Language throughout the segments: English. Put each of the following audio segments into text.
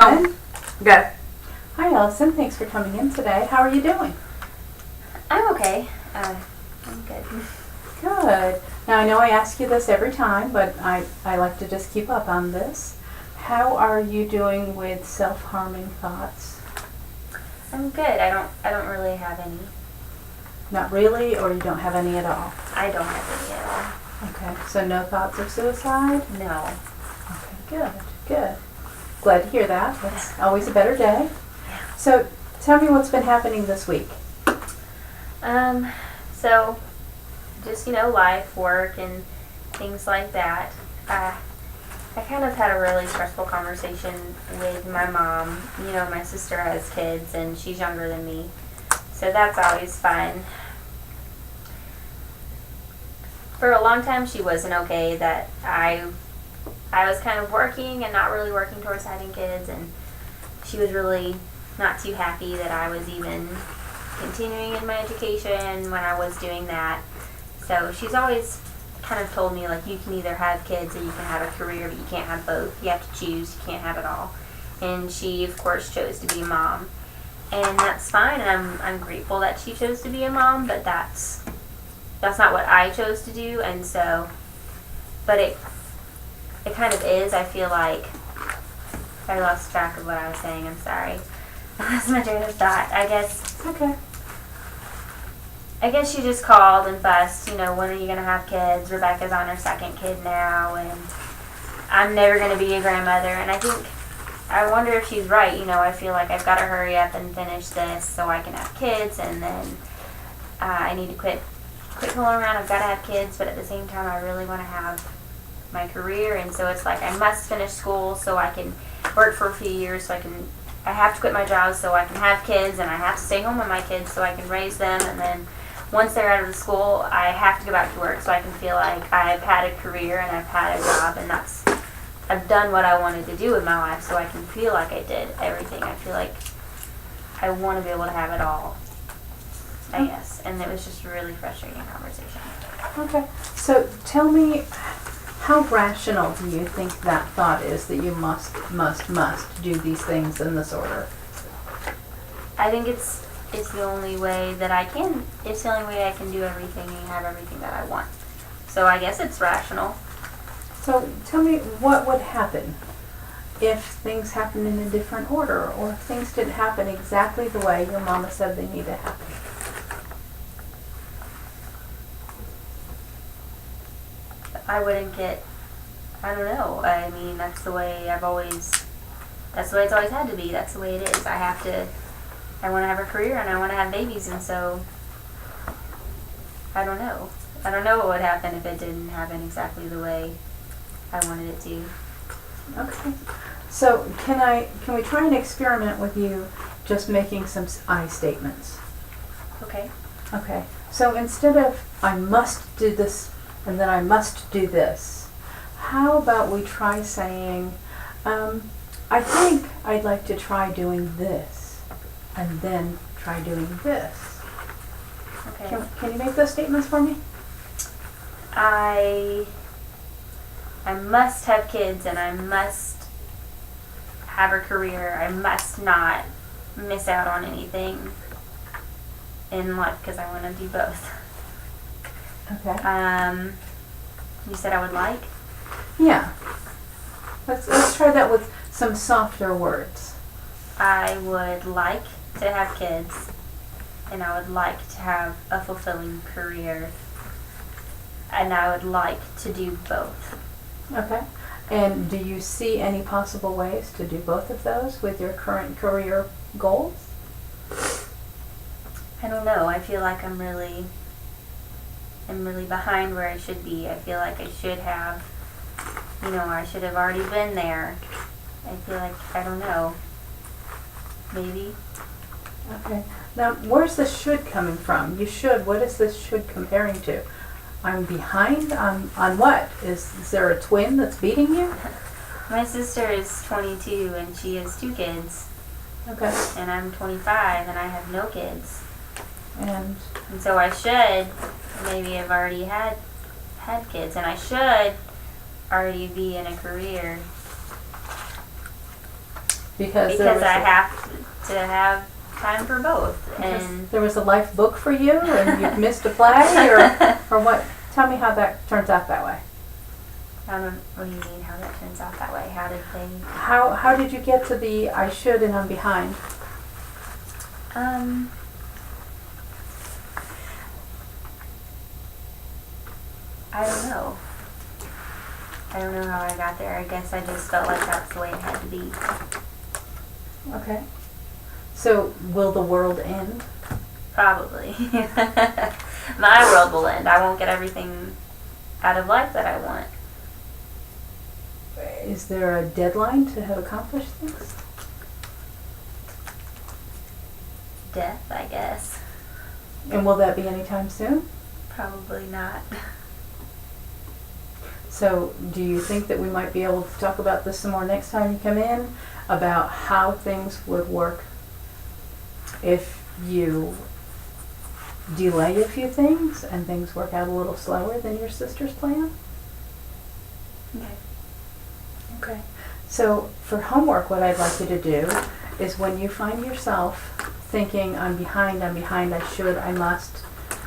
Go. Hi, Allison. Thanks for coming in today. How are you doing? I'm okay. I'm good. Good. Now, I know I ask you this every time, but I like to just keep up on this. How are you doing with self-harming thoughts? I'm good. I don't really have any. Not really, or you don't have any at all? I don't have any at Okay, so no thoughts of suicide? all. No. Okay, good. Glad to hear that. That's always a better day. So, tell me what's been happening this week. So just, life, work, and things like that. I kind of had a really stressful conversation with my mom. My sister has kids, and she's younger than me. So that's always fun. For a long time, she wasn't okay that I was kind of working and not really working towards having kids, and she was really not too happy that I was even continuing in my education when I was doing that. So she's always kind of told me, like, you can either have kids or you can have a career, but you can't have both. You have to choose. You can't have it all. And she, of course, chose to be a mom. And that's fine, and I'm grateful that she chose to be a mom, but that's not what I chose to do, and so, but it kind of is. I feel like I lost track of what I was saying. I'm sorry. I lost my train of thought. I guess she just called and fussed, when are you going to have kids? Rebecca's on her second kid now, and I'm never going to be a grandmother. And I wonder if she's right. I feel like I've got to hurry up and finish this so I can have kids, and then I need to quit fooling around. I've got to have kids, but at the same time, I really want to have my career, and so it's like I must finish school so I can work for a few years, so I have to quit my job so I can have kids, and I have to stay home with my kids so I can raise them, and then once they're out of the school, I have to go back to work so I can feel like I've had a career and I've had a job, and I've done what I wanted to do with my life, so I can feel like I did everything. I feel like I want to be able to have it all, I guess, and it was just a really frustrating conversation. Okay, so tell me, how rational do you think that thought is that you must do these things in this order? I think it's the only way that I can. It's the only way I can do everything and have everything that I want. So I guess it's rational. So tell me, what would happen if things happened in a different order, or if things didn't happen exactly the way your mama said they need to happen? I wouldn't get, I don't know. I mean, that's the way it's always had to be. That's the way it is. I want to have a career and I want to have babies, and so I don't know. I don't know what would happen if it didn't happen exactly the way I wanted it to. Okay. So can we try an experiment with you just making some I statements? Okay. Okay. So instead of I must do this and then I must do this, how about we try saying, I think I'd like to try doing this, and then try doing this. Okay. Can you make those statements for me? I must have kids, and I must have a career. I must not miss out on anything in life because I want to do both. Okay. You said I would like? Yeah. Let's try that with some softer words. I would like to have kids, and I would like to have a fulfilling career, and I would like to do both. Okay. And do you see any possible ways to do both of those with your current career goals? I don't know. I feel like I'm really behind where I should be. I feel like I should have, I should have already been there. I feel like, I don't know, maybe. Okay. Now, where's the should coming from? You should. What is this should comparing to? I'm behind on what? Is there a twin that's beating you? My sister is 22 and she has 2 kids. Okay. And I'm 25 and I have no kids. And so I should maybe have already had kids, and I should already be in a career. Because there was I a- have to have time for both. And there was a life book for you, and you missed a play, or what? Tell me how that turns out that way. I don't. What do you mean? How that turns out that way? How did they? How did you get to the I should and I'm behind? I don't know. I don't know how I got there. I guess I just felt like that's the way it had to be. Okay. So will the world end? Probably. My world will end. I won't get everything out of life that I want. Is there a deadline to have accomplished things? Death, I guess. And will that be anytime soon? Probably not. So do you think that we might be able to talk about this some more next time you come in, about how things would work if you delay a few things and things work out a little slower than your sister's plan? Okay. Okay. So for homework, what I'd like you to do is when you find yourself thinking, I'm behind, I should, I must,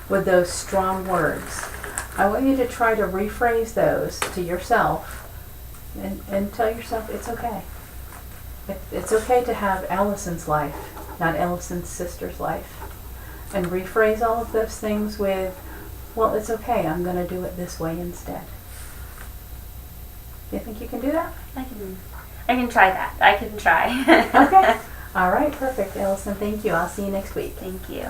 with those strong words, I want you to try to rephrase those to yourself and tell yourself it's okay. It's okay to have Allison's life, not Allison's sister's life. And rephrase all of those things with, well, it's okay, I'm going to do it this way instead. You think you can do that? I can try that. I can try. Okay. All right, perfect, Allison. Thank you. I'll see you next week. Thank you.